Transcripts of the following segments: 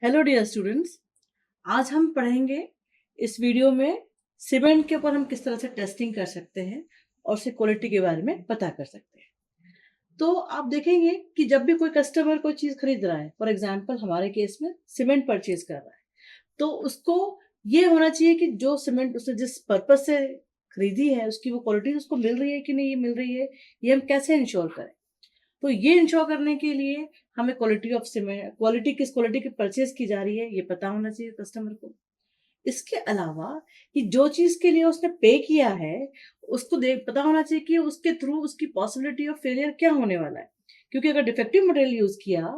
Hello dear students. आज हम पढ़ेंगे इस वीडियो में सीमेंट के ऊपर हम किस तरह से टेस्टिंग कर सकते हैं और उसकी क्वालिटी के बारे में पता कर सकते हैं। तो आप देखेंगे कि जब भी कोई कस्टमर कोई चीज़ खरीद रहा है, फॉर एग्जांपल हमारे केस में सीमेंट परचेज कर रहा है, तो उसको ये होना चाहिए कि जो सीमेंट उसने जिस पर्पज से खरीदी है उसकी वो क्वालिटी उसको मिल रही है कि नहीं ये मिल रही है, ये हम कैसे इंश्योर करें। तो ये इंश्योर करने के लिए हमें क्वालिटी ऑफ सीमेंट, क्वालिटी किस क्वालिटी की परचेज की जा रही है ये पता होना चाहिए कस्टमर को। इसके अलावा कि जो चीज के लिए उसने पे किया है उसको देख पता होना चाहिए कि उसके थ्रू उसकी पॉसिबिलिटी ऑफ फेलियर क्या होने वाला है। क्योंकि अगर डिफेक्टिव मटेरियल यूज किया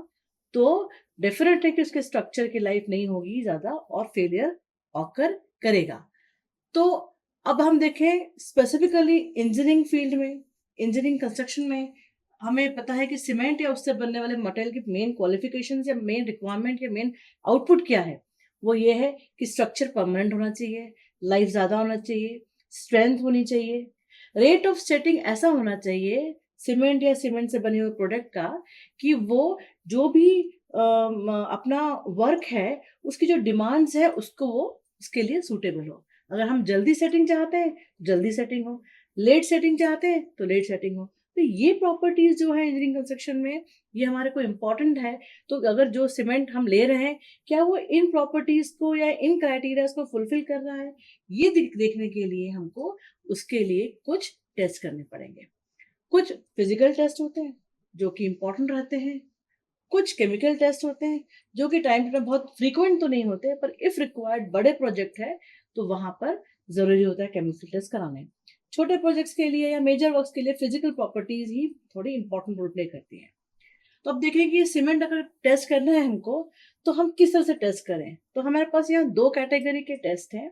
तो डेफिनेट है कि उसके स्ट्रक्चर की लाइफ नहीं होगी ज्यादा और फेलियर ऑकर करेगा। तो अब हम देखें स्पेसिफिकली इंजीनियरिंग फील्ड में, इंजीनियरिंग कंस्ट्रक्शन में हमें पता है कि सीमेंट या उससे बनने वाले मटेरियल की मेन क्वालिफिकेशन या मेन रिक्वायरमेंट या मेन आउटपुट क्या है। वो ये है कि स्ट्रक्चर परमानेंट होना चाहिए, लाइफ ज़्यादा होना चाहिए, स्ट्रेंथ होनी चाहिए, रेट ऑफ सेटिंग ऐसा होना चाहिए सीमेंट या सीमेंट से बने हुए प्रोडक्ट का कि वो जो भी अपना वर्क है उसकी जो डिमांड्स है उसको वो उसके लिए सूटेबल हो। अगर हम जल्दी सेटिंग चाहते हैं तो जल्दी सेटिंग हो, लेट सेटिंग चाहते हैं तो लेट सेटिंग हो। तो ये प्रॉपर्टीज जो है इंजीनियरिंग कंस्ट्रक्शन में ये हमारे को इम्पोर्टेंट है। तो अगर जो सीमेंट हम ले रहे हैं क्या वो इन प्रॉपर्टीज को या इन क्राइटेरियाज को फुलफिल कर रहा है, ये देखने के लिए हमको उसके लिए कुछ टेस्ट करने पड़ेंगे। कुछ फिजिकल टेस्ट होते हैं जो कि इम्पोर्टेंट रहते हैं, कुछ केमिकल टेस्ट होते हैं जो कि टाइम टू टाइम बहुत फ्रीक्वेंट तो नहीं होते, पर इफ रिक्वायर्ड बड़े प्रोजेक्ट है तो वहां पर जरूरी होता है केमिकल टेस्ट कराने। छोटे प्रोजेक्ट्स के लिए या मेजर वर्क्स के लिए फिजिकल प्रॉपर्टीज ही थोड़ी इंपॉर्टेंट रोल प्ले करती हैं। तो अब देखिए कि सीमेंट अगर टेस्ट करना है हमको तो हम किस तरह से टेस्ट करें। तो हमारे पास यहाँ दो कैटेगरी के टेस्ट हैं।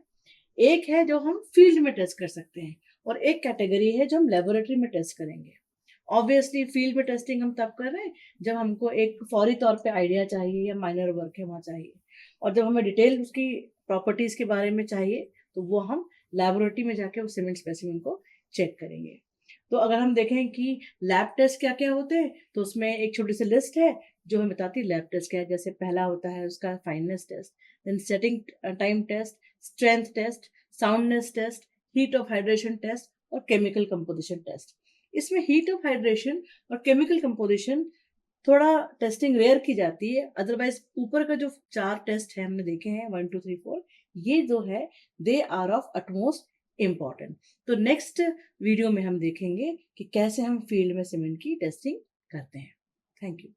एक है जो हम फील्ड में टेस्ट कर सकते हैं और एक कैटेगरी है जो हम लेबोरेटरी में टेस्ट करेंगे। ऑब्वियसली फील्ड में टेस्टिंग हम तब कर रहे हैं जब हमको एक फौरी तौर पे आइडिया चाहिए या माइनर वर्क है वहाँ चाहिए, और जब हमें डिटेल उसकी प्रॉपर्टीज के बारे में चाहिए तो वो हम लेबोरेटरी में जाके उस सीमेंट स्पेसिमेन को चेक करेंगे। तो अगर हम देखें कि लैब टेस्ट क्या क्या होते हैं तो उसमें एक छोटी सी लिस्ट है जो हमें बताती है लैब टेस्ट क्या है। जैसे पहला होता है उसका fineness test, then setting time test, strength test, soundness test, heat of hydration test और केमिकल कंपोजिशन टेस्ट। इसमें हीट ऑफ हाइड्रेशन और केमिकल कंपोजिशन थोड़ा टेस्टिंग रेयर की जाती है, अदरवाइज ऊपर का जो चार टेस्ट है हमने देखे हैं 1 2 3 4, ये जो है they are of utmost important. तो नेक्स्ट वीडियो में हम देखेंगे कि कैसे हम फील्ड में सीमेंट की टेस्टिंग करते हैं। Thank you.